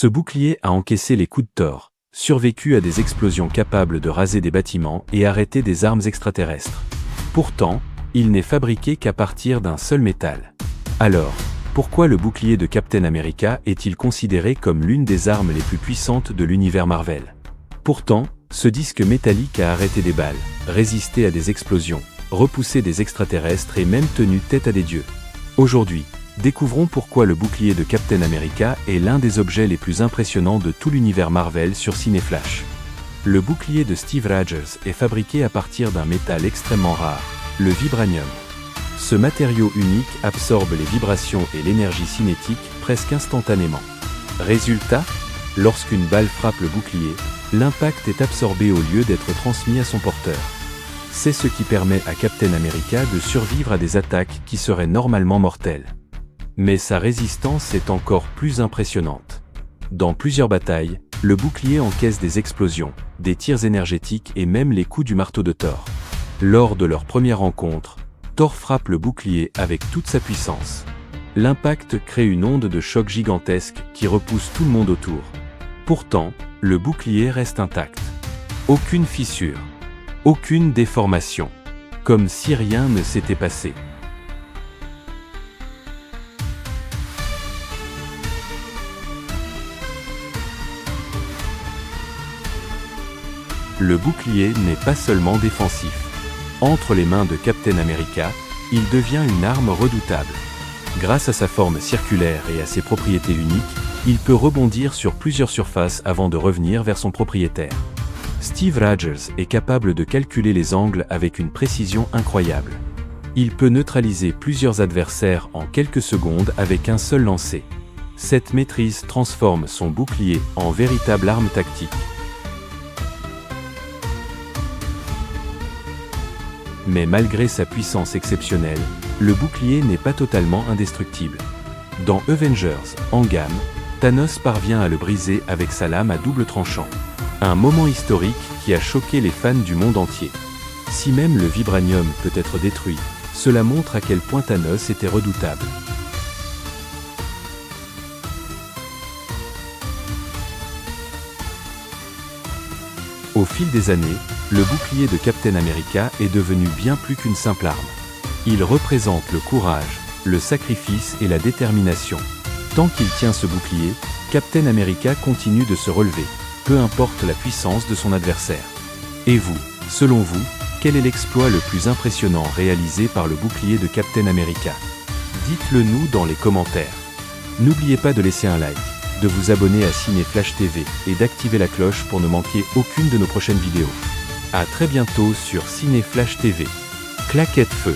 Ce bouclier a encaissé les coups de Thor, survécu à des explosions capables de raser des bâtiments et arrêter des armes extraterrestres. Pourtant, il n'est fabriqué qu'à partir d'un seul métal. Alors, pourquoi le bouclier de Captain America est-il considéré comme l'une des armes les plus puissantes de l'univers Marvel? Pourtant, ce disque métallique a arrêté des balles, résisté à des explosions, repoussé des extraterrestres et même tenu tête à des dieux. Aujourd'hui, découvrons pourquoi le bouclier de Captain America est l'un des objets les plus impressionnants de tout l'univers Marvel sur Cineflash. Le bouclier de Steve Rogers est fabriqué à partir d'un métal extrêmement rare, le vibranium. Ce matériau unique absorbe les vibrations et l'énergie cinétique presque instantanément. Résultat, lorsqu'une balle frappe le bouclier, l'impact est absorbé au lieu d'être transmis à son porteur. C'est ce qui permet à Captain America de survivre à des attaques qui seraient normalement mortelles. Mais sa résistance est encore plus impressionnante. Dans plusieurs batailles, le bouclier encaisse des explosions, des tirs énergétiques et même les coups du marteau de Thor. Lors de leur première rencontre, Thor frappe le bouclier avec toute sa puissance. L'impact crée une onde de choc gigantesque qui repousse tout le monde autour. Pourtant, le bouclier reste intact. Aucune fissure, aucune déformation, comme si rien ne s'était passé. Le bouclier n'est pas seulement défensif. Entre les mains de Captain America, il devient une arme redoutable. Grâce à sa forme circulaire et à ses propriétés uniques, il peut rebondir sur plusieurs surfaces avant de revenir vers son propriétaire. Steve Rogers est capable de calculer les angles avec une précision incroyable. Il peut neutraliser plusieurs adversaires en quelques secondes avec un seul lancer. Cette maîtrise transforme son bouclier en véritable arme tactique. Mais malgré sa puissance exceptionnelle, le bouclier n'est pas totalement indestructible. Dans Avengers Endgame, Thanos parvient à le briser avec sa lame à double tranchant. Un moment historique qui a choqué les fans du monde entier. Si même le vibranium peut être détruit, cela montre à quel point Thanos était redoutable. Au fil des années, le bouclier de Captain America est devenu bien plus qu'une simple arme. Il représente le courage, le sacrifice et la détermination. Tant qu'il tient ce bouclier, Captain America continue de se relever, peu importe la puissance de son adversaire. Et vous, selon vous, quel est l'exploit le plus impressionnant réalisé par le bouclier de Captain America? Dites-le nous dans les commentaires. N'oubliez pas de laisser un like, de vous abonner à Cineflash TV et d'activer la cloche pour ne manquer aucune de nos prochaines vidéos. À très bientôt sur Cineflash TV. Claquette feu!